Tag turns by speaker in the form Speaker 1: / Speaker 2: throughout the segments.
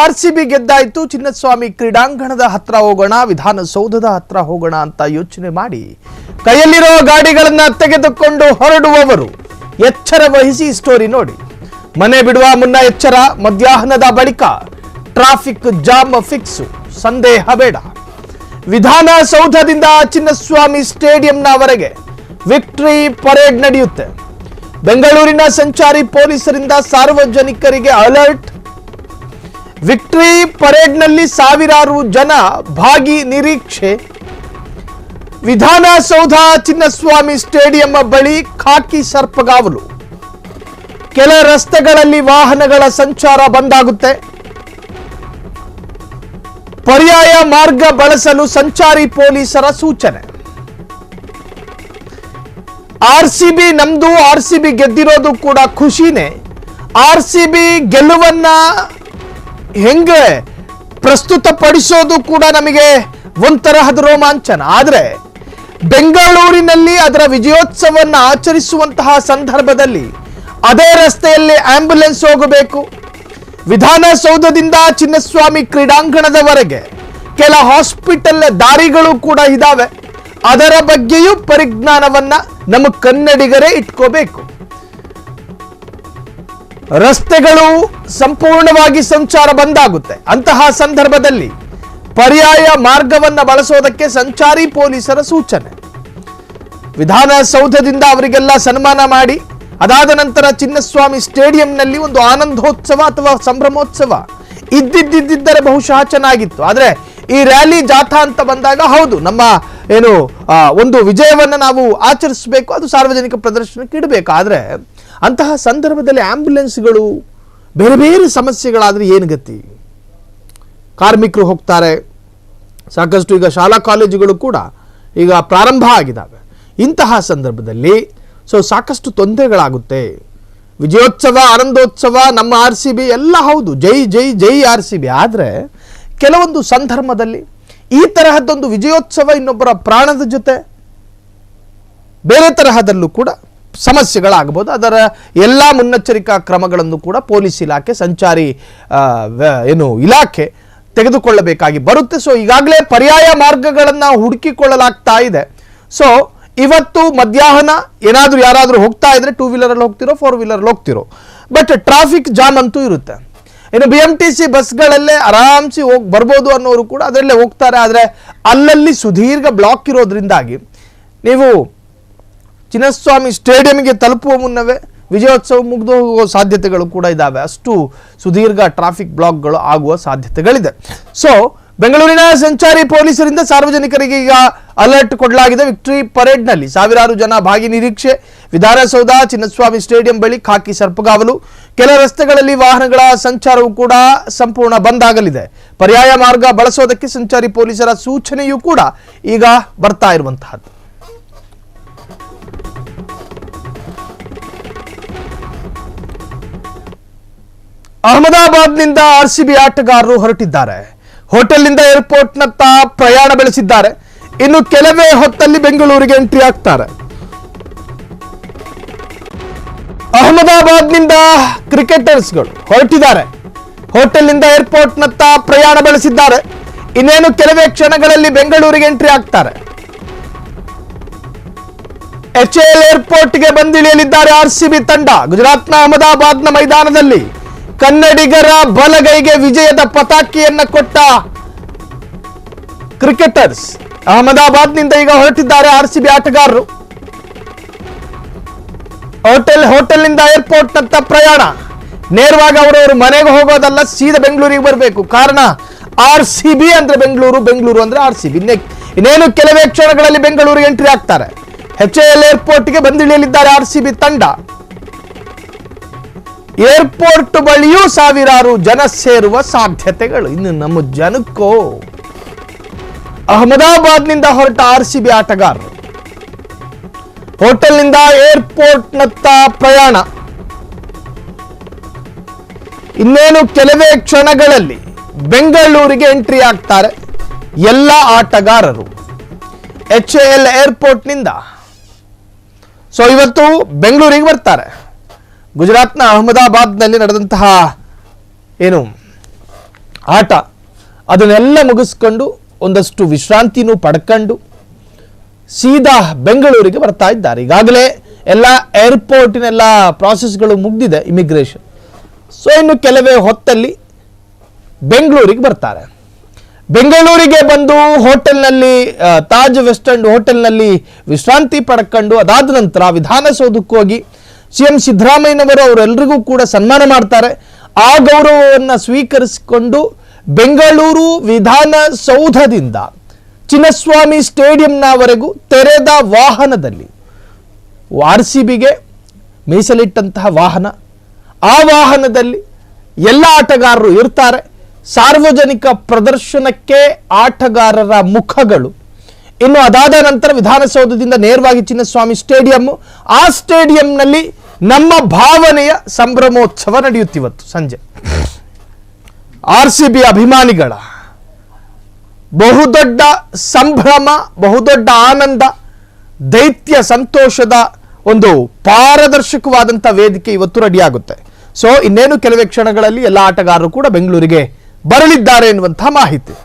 Speaker 1: RCB ಗೆದ್ದಾಯ್ತು, Chinnaswamy ಕ್ರೀಡಾಂಗಣದ ಹತ್ರ ಹೋಗೋಣ, ವಿಧಾನಸೌಧದ ಹತ್ರ ಹೋಗೋಣ ಅಂತ ಯೋಚನೆ ಮಾಡಿ ಕೈಯಲ್ಲಿರೋ ಗಾಡಿಗಳನ್ನ ತೆಗೆದುಕೊಂಡು ಹೊರಡುವವರು ಎಚ್ಚರ ವಹಿಸಿ ಸ್ಟೋರಿ ನೋಡಿ. ಮನೆ ಬಿಡುವ ಮುನ್ನ ಎಚ್ಚರ, ಮಧ್ಯಾಹ್ನದ ಬಳಿಕ ಟ್ರಾಫಿಕ್ ಜಾಮ್ ಫಿಕ್ಸ್, ಸಂದೇಹ ಬೇಡ. ವಿಧಾನಸೌಧದಿಂದ ಚಿನ್ನಸ್ವಾಮಿ ಸ್ಟೇಡಿಯಂನವರೆಗೆ ವಿಕ್ಟರಿ ಪರೇಡ್ ನಡೆಯುತ್ತೆ. ಬೆಂಗಳೂರಿನ ಸಂಚಾರಿ ಪೊಲೀಸರಿಂದ ಸಾರ್ವಜನಿಕರಿಗೆ ಅಲರ್ಟ್. ವಿಕ್ಟರಿ ಪರೇಡ್ನಲ್ಲಿ ಸಾವಿರಾರು ಜನ ಭಾಗಿ ನಿರೀಕ್ಷೆ. ವಿಧಾನಸೌಧ ಚಿನ್ನಸ್ವಾಮಿ ಸ್ಟೇಡಿಯಂ ಬಳಿ ಖಾಕಿ ಸರ್ಪಗಾವಲು. ಕೆಲ ರಸ್ತೆಗಳಲ್ಲಿ ವಾಹನಗಳ ಸಂಚಾರ ಬಂದಾಗುತ್ತೆ. ಪರ್ಯಾಯ ಮಾರ್ಗ ಬಳಸಲು ಸಂಚಾರಿ ಪೊಲೀಸರ ಸೂಚನೆ. RCB ನಮ್ದು, RCB ಗೆದ್ದಿರೋದು ಕೂಡ ಖುಷಿನೇ. RCB ಗೆಲುವನ್ನ ಹೆಂಗೆ ಪ್ರಸ್ತುತಪಡಿಸೋದು ಕೂಡ ನಮಗೆ ಒಂತರಹದ ರೋಮಾಂಚನ. ಆದರೆ ಬೆಂಗಳೂರಿನಲ್ಲಿ ಅದರ ವಿಜಯೋತ್ಸವವನ್ನು ಆಚರಿಸುವಂತಹ ಸಂದರ್ಭದಲ್ಲಿ ಅದೇ ರಸ್ತೆಯಲ್ಲಿ ಆಂಬ್ಯುಲೆನ್ಸ್ ಹೋಗಬೇಕು. ವಿಧಾನಸೌಧದಿಂದ ಚಿನ್ನಸ್ವಾಮಿ ಕ್ರೀಡಾಂಗಣದವರೆಗೆ ಕೆಲ ಹಾಸ್ಪಿಟಲ್ ದಾರಿಗಳು ಕೂಡ ಇದಾವೆ. ಅದರ ಬಗ್ಗೆಯೂ ಪರಿಜ್ಞಾನವನ್ನ ನಮ್ಮ ಕನ್ನಡಿಗರೇ ಇಟ್ಕೋಬೇಕು. ರಸ್ತೆಗಳು ಸಂಪೂರ್ಣವಾಗಿ ಸಂಚಾರ ಬಂದಾಗುತ್ತೆ. ಅಂತಹ ಸಂದರ್ಭದಲ್ಲಿ ಪರ್ಯಾಯ ಮಾರ್ಗವನ್ನು ಬಳಸೋದಕ್ಕೆ ಸಂಚಾರಿ ಪೊಲೀಸರ ಸೂಚನೆ. ವಿಧಾನಸೌಧದಿಂದ ಅವರಿಗೆಲ್ಲ ಸನ್ಮಾನ ಮಾಡಿ ಅದಾದ ನಂತರ ಚಿನ್ನಸ್ವಾಮಿ ಸ್ಟೇಡಿಯಂನಲ್ಲಿ ಒಂದು ಆನಂದೋತ್ಸವ ಅಥವಾ ಸಂಭ್ರಮೋತ್ಸವ ಇದ್ದಿದ್ದರೆ ಬಹುಶಃ ಚೆನ್ನಾಗಿತ್ತು. ಆದರೆ ಈ ರ್ಯಾಲಿ ಜಾಥಾ ಅಂತ ಬಂದಾಗ ಹೌದು, ನಮ್ಮ ಒಂದು ವಿಜಯವನ್ನು ನಾವು ಆಚರಿಸಬೇಕು, ಅದು ಸಾರ್ವಜನಿಕ ಪ್ರದರ್ಶನಕ್ಕೆ ಇಡಬೇಕು. ಆದರೆ ಅಂತಹ ಸಂದರ್ಭದಲ್ಲಿ ಆಂಬ್ಯುಲೆನ್ಸ್ಗಳು ಬೇರೆ ಬೇರೆ ಸಮಸ್ಯೆಗಳಾದರೆ ಏನು ಗತಿ? ಕಾರ್ಮಿಕರು ಹೋಗ್ತಾರೆ, ಸಾಕಷ್ಟು ಈಗ ಶಾಲಾ ಕಾಲೇಜುಗಳು ಕೂಡ ಈಗ ಪ್ರಾರಂಭ ಆಗಿದ್ದಾವೆ. ಇಂತಹ ಸಂದರ್ಭದಲ್ಲಿ ಸಾಕಷ್ಟು ತೊಂದರೆಗಳಾಗುತ್ತೆ. ವಿಜಯೋತ್ಸವ, ಆನಂದೋತ್ಸವ, ನಮ್ಮ RCB ಎಲ್ಲ ಹೌದು, ಜೈ ಜೈ ಜೈ RCB. ಆದರೆ ಕೆಲವೊಂದು ಸಂದರ್ಭದಲ್ಲಿ ಈ ತರಹದ್ದೊಂದು ವಿಜಯೋತ್ಸವ ಇನ್ನೊಬ್ಬರ ಪ್ರಾಣದ ಜೊತೆ ಬೇರೆ ತರಹದಲ್ಲೂ ಕೂಡ ಸಮಸ್ಯೆಗಳಾಗಬಹುದು. ಅದರ ಎಲ್ಲ ಮುನ್ನೆಚ್ಚರಿಕಾ ಕ್ರಮಗಳನ್ನು ಕೂಡ ಪೊಲೀಸ್ ಇಲಾಖೆ, ಸಂಚಾರಿ ಇಲಾಖೆ ತೆಗೆದುಕೊಳ್ಳಬೇಕಾಗಿ ಬರುತ್ತೆ. ಈಗಾಗಲೇ ಪರ್ಯಾಯ ಮಾರ್ಗಗಳನ್ನು ಹುಡುಕಿಕೊಳ್ಳಲಾಗ್ತಾ ಇದೆ. ಇವತ್ತು ಮಧ್ಯಾಹ್ನ ಏನಾದರೂ ಯಾರಾದರೂ ಹೋಗ್ತಾ ಇದ್ರೆ 2 ವೀಲರಲ್ಲಿ ಹೋಗ್ತಿರೋ, 4 ವೀಲರಲ್ಲಿ ಹೋಗ್ತಿರೋ, ಬಟ್ ಟ್ರಾಫಿಕ್ ಜಾಮ್ ಅಂತೂ ಇರುತ್ತೆ. ಇನ್ನು BMTC ಬಸ್ಗಳಲ್ಲೇ ಆರಾಮ್ಸಿ ಬರ್ಬೋದು ಅನ್ನೋರು ಕೂಡ ಅದರಲ್ಲೇ ಹೋಗ್ತಾರೆ. ಆದರೆ ಅಲ್ಲಲ್ಲಿ ಸುದೀರ್ಘ ಬ್ಲಾಕ್ ಇರೋದ್ರಿಂದಾಗಿ ನೀವು ಚಿನ್ನಸ್ವಾಮಿ ಸ್ಟೇಡಿಯಂಗೆ ತಲುಪುವ ಮುನ್ನವೇ ವಿಜಯೋತ್ಸವ ಮುಗಿದು ಹೋಗುವ ಸಾಧ್ಯತೆಗಳು ಕೂಡ ಇದ್ದಾವೆ. ಅಷ್ಟು ಸುದೀರ್ಘ ಟ್ರಾಫಿಕ್ ಬ್ಲಾಕ್ಗಳು ಆಗುವ ಸಾಧ್ಯತೆಗಳಿದೆ. ಬೆಂಗಳೂರಿನ ಸಂಚಾರಿ ಪೊಲೀಸರಿಂದ ಸಾರ್ವಜನಿಕರಿಗೆ ಈಗ ಅಲರ್ಟ್ ಕೊಡಲಾಗಿದೆ. ವಿಕ್ಟರಿ ಪರೇಡ್ನಲ್ಲಿ ಸಾವಿರಾರು ಜನ ಭಾಗಿ ನಿರೀಕ್ಷೆ. ವಿಧಾನಸೌಧ ಚಿನ್ನಸ್ವಾಮಿ ಸ್ಟೇಡಿಯಂ ಬಳಿ ಖಾಕಿ ಸರ್ಪಗಾವಲು. ಕೆಲ ರಸ್ತೆಗಳಲ್ಲಿ ವಾಹನಗಳ ಸಂಚಾರವೂ ಕೂಡ ಸಂಪೂರ್ಣ ಬಂದಾಗಲಿದೆ. ಪರ್ಯಾಯ ಮಾರ್ಗ ಬಳಸೋದಕ್ಕೆ ಸಂಚಾರಿ ಪೊಲೀಸರ ಸೂಚನೆಯೂ ಕೂಡ ಈಗ ಬರ್ತಾ ಇರುವಂತಹದ್ದು. ಅಹಮದಾಬಾದ್ನಿಂದ RCB ಆಟಗಾರರು ಹೊರಟಿದ್ದಾರೆ. ಹೋಟೆಲ್ನಿಂದ ಏರ್ಪೋರ್ಟ್ನತ್ತ ಪ್ರಯಾಣ ಬೆಳೆಸಿದ್ದಾರೆ. ಇನ್ನು ಕೆಲವೇ ಹೊತ್ತಲ್ಲಿ ಬೆಂಗಳೂರಿಗೆ ಎಂಟ್ರಿ ಆಗ್ತಾರೆ. ಅಹಮದಾಬಾದ್ನಿಂದ ಕ್ರಿಕೆಟರ್ಸ್ಗಳು ಹೊರಟಿದ್ದಾರೆ. ಹೋಟೆಲ್ನಿಂದ ಏರ್ಪೋರ್ಟ್ನತ್ತ ಪ್ರಯಾಣ ಬೆಳೆಸಿದ್ದಾರೆ. ಇನ್ನೇನು ಕೆಲವೇ ಕ್ಷಣಗಳಲ್ಲಿ ಬೆಂಗಳೂರಿಗೆ ಎಂಟ್ರಿ ಆಗ್ತಾರೆ. HAL ಏರ್ಪೋರ್ಟ್ಗೆ ಬಂದಿಳಿಯಲಿದ್ದಾರೆ RCB ತಂಡ. ಗುಜರಾತ್ನ ಅಹಮದಾಬಾದ್ನ ಮೈದಾನದಲ್ಲಿ ಕನ್ನಡಿಗರ ಬಲಗೈಗೆ ವಿಜಯದ ಪತಾಕೆಯನ್ನ ಕೊಟ್ಟ ಕ್ರಿಕೆಟರ್ಸ್ ಅಹಮದಾಬಾದ್ನಿಂದ ಈಗ ಹೊರಟಿದ್ದಾರೆ RCB ಆಟಗಾರರು. ಹೋಟೆಲ್ನಿಂದ ಏರ್ಪೋರ್ಟ್ನತ್ತ ಪ್ರಯಾಣ. ನೇರವಾಗಿ ಅವರವರು ಮನೆಗೆ ಹೋಗೋದಲ್ಲ, ಸೀದಾ ಬೆಂಗಳೂರಿಗೆ ಬರಬೇಕು. ಕಾರಣ RCB ಅಂದ್ರೆ ಬೆಂಗಳೂರು, ಬೆಂಗಳೂರು ಅಂದ್ರೆ RCB. ಇನ್ನೇನು ಕೆಲವೇ ಕ್ಷಣಗಳಲ್ಲಿ ಬೆಂಗಳೂರಿಗೆ ಎಂಟ್ರಿ ಆಗ್ತಾರೆ. HAL ಏರ್ಪೋರ್ಟ್ಗೆ ಬಂದಿಳಿಯಲಿದ್ದಾರೆ RCB ತಂಡ. ಏರ್ಪೋರ್ಟ್ ಬಳಿಯೂ ಸಾವಿರಾರು ಜನ ಸೇರುವ ಸಾಧ್ಯತೆಗಳು. ಇನ್ನು ನಮ್ಮ ಜನಕ್ಕೋ ಅಹಮದಾಬಾದ್ನಿಂದ ಹೊರಟ RCB ಆಟಗಾರರು ಹೋಟೆಲ್ನಿಂದ ಏರ್ಪೋರ್ಟ್ನತ್ತ ಪ್ರಯಾಣ. ಇನ್ನೇನು ಕೆಲವೇ ಕ್ಷಣಗಳಲ್ಲಿ ಬೆಂಗಳೂರಿಗೆ ಎಂಟ್ರಿ ಆಗ್ತಾರೆ ಎಲ್ಲ ಆಟಗಾರರು HAL ಏರ್ಪೋರ್ಟ್ನಿಂದ. ಇವತ್ತು ಬೆಂಗಳೂರಿಗೆ ಬರ್ತಾರೆ. ಗುಜರಾತ್ನ ಅಹಮದಾಬಾದ್ನಲ್ಲಿ ನಡೆದಂತಹ ಆಟ ಅದನ್ನೆಲ್ಲ ಮುಗಿಸ್ಕೊಂಡು ಒಂದಷ್ಟು ವಿಶ್ರಾಂತಿನೂ ಪಡ್ಕೊಂಡು ಸೀದಾ ಬೆಂಗಳೂರಿಗೆ ಬರ್ತಾ ಇದ್ದಾರೆ. ಈಗಾಗಲೇ ಎಲ್ಲ ಏರ್ಪೋರ್ಟಿನೆಲ್ಲ ಪ್ರಾಸೆಸ್ಗಳು ಮುಗಿದಿದೆ, ಇಮಿಗ್ರೇಷನ್. ಸೊ ಇನ್ನು ಕೆಲವೇ ಹೊತ್ತಲ್ಲಿ ಬೆಂಗಳೂರಿಗೆ ಬರ್ತಾರೆ. ಬೆಂಗಳೂರಿಗೆ ಬಂದು ಹೋಟೆಲ್ನಲ್ಲಿ, ತಾಜ್ ವೆಸ್ಟ್ ಎಂಡ್ ಹೋಟೆಲ್ನಲ್ಲಿ ವಿಶ್ರಾಂತಿ ಪಡ್ಕೊಂಡು ಅದಾದ ನಂತರ ವಿಧಾನಸೌಧಕ್ಕೆ ಹೋಗಿ CM ಸಿದ್ದರಾಮಯ್ಯನವರು ಅವರೆಲ್ಲರಿಗೂ ಕೂಡ ಸನ್ಮಾನ ಮಾಡ್ತಾರೆ. ಆ ಗೌರವವನ್ನು ಸ್ವೀಕರಿಸಿಕೊಂಡು ಬೆಂಗಳೂರು ವಿಧಾನಸೌಧದಿಂದ ಚಿನ್ನಸ್ವಾಮಿ ಸ್ಟೇಡಿಯಂನವರೆಗೂ ತೆರೆದ ವಾಹನದಲ್ಲಿ RCBಗೆ ಮೀಸಲಿಟ್ಟಂತಹ ವಾಹನ, ಆ ವಾಹನದಲ್ಲಿ ಎಲ್ಲ ಆಟಗಾರರು ಇರ್ತಾರೆ. ಸಾರ್ವಜನಿಕ ಪ್ರದರ್ಶನಕ್ಕೆ ಆಟಗಾರರ ಮುಖಗಳು. ಇನ್ನು ಅದಾದ ನಂತರ ವಿಧಾನಸೌಧದಿಂದ ನೇರವಾಗಿ ಚಿನ್ನಸ್ವಾಮಿ ಸ್ಟೇಡಿಯಂ, ಆ ಸ್ಟೇಡಿಯಂನಲ್ಲಿ ನಮ್ಮ ಭಾವನೆಯ ಸಂಭ್ರಮೋತ್ಸವ ನಡೆಯುತ್ತಿವತ್ತು ಸಂಜೆ. RCB ಅಭಿಮಾನಿಗಳ ಬಹುದೊಡ್ಡ ಸಂಭ್ರಮ, ಬಹುದೊಡ್ಡ ಆನಂದ, ದೈತ್ಯ ಸಂತೋಷದ ಒಂದು ಪಾರದರ್ಶಕವಾದಂಥ ವೇದಿಕೆ ಇವತ್ತು ರೆಡಿಯಾಗುತ್ತೆ. ಸೊ ಇನ್ನೇನು ಕೆಲವೇ ಕ್ಷಣಗಳಲ್ಲಿ ಎಲ್ಲ ಆಟಗಾರರು ಕೂಡ ಬೆಂಗಳೂರಿಗೆ ಬರಲಿದ್ದಾರೆ ಎನ್ನುವಂತಹ ಮಾಹಿತಿ.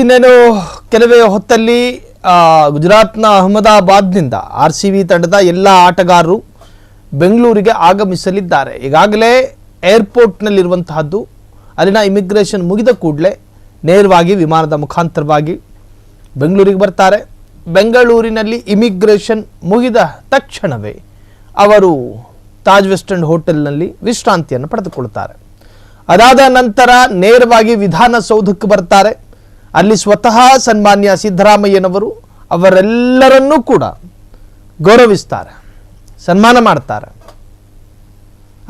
Speaker 1: ಇನ್ನೇನು ಕೆಲವೇ ಹೊತ್ತಲ್ಲಿ ಗುಜರಾತ್ನ ಅಹಮದಾಬಾದ್ನಿಂದ RCB ತಂಡದ ಎಲ್ಲ ಆಟಗಾರರು ಬೆಂಗಳೂರಿಗೆ ಆಗಮಿಸಲಿದ್ದಾರೆ. ಈಗಾಗಲೇ ಏರ್ಪೋರ್ಟ್ನಲ್ಲಿರುವಂತಹದ್ದು, ಅಲ್ಲಿನ ಇಮಿಗ್ರೇಷನ್ ಮುಗಿದ ಕೂಡಲೇ ನೇರವಾಗಿ ವಿಮಾನದ ಮುಖಾಂತರವಾಗಿ ಬೆಂಗಳೂರಿಗೆ ಬರ್ತಾರೆ. ಬೆಂಗಳೂರಿನಲ್ಲಿ ಇಮಿಗ್ರೇಷನ್ ಮುಗಿದ ತಕ್ಷಣವೇ ಅವರು ತಾಜ್ ವೆಸ್ಟ್ ಎಂಡ್ ಹೋಟೆಲ್ನಲ್ಲಿ ವಿಶ್ರಾಂತಿಯನ್ನು ಪಡೆದುಕೊಳ್ಳುತ್ತಾರೆ. ಅದಾದ ನಂತರ ನೇರವಾಗಿ ವಿಧಾನಸೌಧಕ್ಕೆ ಬರ್ತಾರೆ. ಅಲ್ಲಿ ಸ್ವತಃ ಸನ್ಮಾನ್ಯ ಸಿದ್ದರಾಮಯ್ಯನವರು ಅವರೆಲ್ಲರನ್ನೂ ಕೂಡ ಗೌರವಿಸ್ತಾರೆ, ಸನ್ಮಾನ ಮಾಡ್ತಾರೆ.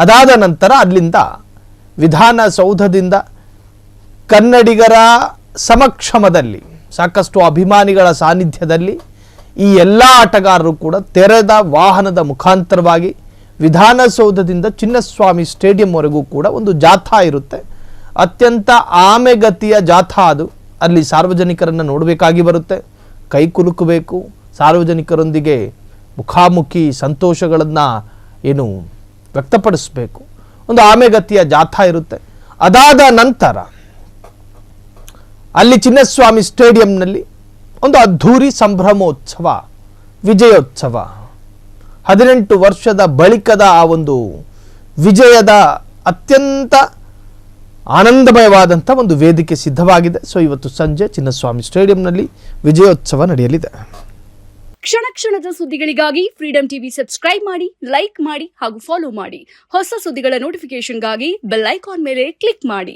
Speaker 1: ಅದಾದ ನಂತರ ಅಲ್ಲಿಂದ ವಿಧಾನಸೌಧದಿಂದ ಕನ್ನಡಿಗರ ಸಮಕ್ಷಮದಲ್ಲಿ, ಸಾಕಷ್ಟು ಅಭಿಮಾನಿಗಳ ಸಾನ್ನಿಧ್ಯದಲ್ಲಿ ಈ ಎಲ್ಲ ಆಟಗಾರರು ಕೂಡ ತೆರೆದ ವಾಹನದ ಮುಖಾಂತರವಾಗಿ ವಿಧಾನಸೌಧದಿಂದ ಚಿನ್ನಸ್ವಾಮಿ ಸ್ಟೇಡಿಯಂವರೆಗೂ ಕೂಡ ಒಂದು ಜಾಥಾ ಇರುತ್ತೆ. ಅತ್ಯಂತ ಆಮೆಗತಿಯ ಜಾಥಾ ಅದು. ಅಲ್ಲಿ ಸಾರ್ವಜನಿಕರನ್ನು ನೋಡಬೇಕಾಗಿ ಬರುತ್ತೆ, ಕೈ ಕುಲುಕಬೇಕು, ಸಾರ್ವಜನಿಕರೊಂದಿಗೆ ಮುಖಾಮುಖಿ ಸಂತೋಷಗಳನ್ನು ಏನು ವ್ಯಕ್ತಪಡಿಸಬೇಕು. ಒಂದು ಆಮೆಗತಿಯ ಜಾಥಾ ಇರುತ್ತೆ. ಅದಾದ ನಂತರ ಅಲ್ಲಿ ಚಿನ್ನಸ್ವಾಮಿ ಸ್ಟೇಡಿಯಂನಲ್ಲಿ ಒಂದು ಅದ್ಧೂರಿ ಸಂಭ್ರಮೋತ್ಸವ, ವಿಜಯೋತ್ಸವ. 18 ವರ್ಷದ ಬಳಿಕದ ಆ ಒಂದು ವಿಜಯದ ಅತ್ಯಂತ ಆನಂದಮಯವಾದಂಥ ಒಂದು ವೇದಿಕೆ ಸಿದ್ಧವಾಗಿದೆ. ಸೊ ಇವತ್ತು ಸಂಜೆ ಚಿನ್ನಸ್ವಾಮಿ ಸ್ಟೇಡಿಯಂನಲ್ಲಿ ವಿಜಯೋತ್ಸವ ನಡೆಯಲಿದೆ.
Speaker 2: ಕ್ಷಣ ಕ್ಷಣದ ಸುದ್ದಿಗಳಿಗಾಗಿ ಫ್ರೀಡಂ ಟಿವಿ ಸಬ್ಸ್ಕ್ರೈಬ್ ಮಾಡಿ, ಲೈಕ್ ಮಾಡಿ ಹಾಗೂ ಫಾಲೋ ಮಾಡಿ. ಹೊಸ ಸುದ್ದಿಗಳ ನೋಟಿಫಿಕೇಶನ್ಗಾಗಿ ಬೆಲ್ ಐಕಾನ್ ಮೇಲೆ ಕ್ಲಿಕ್ ಮಾಡಿ.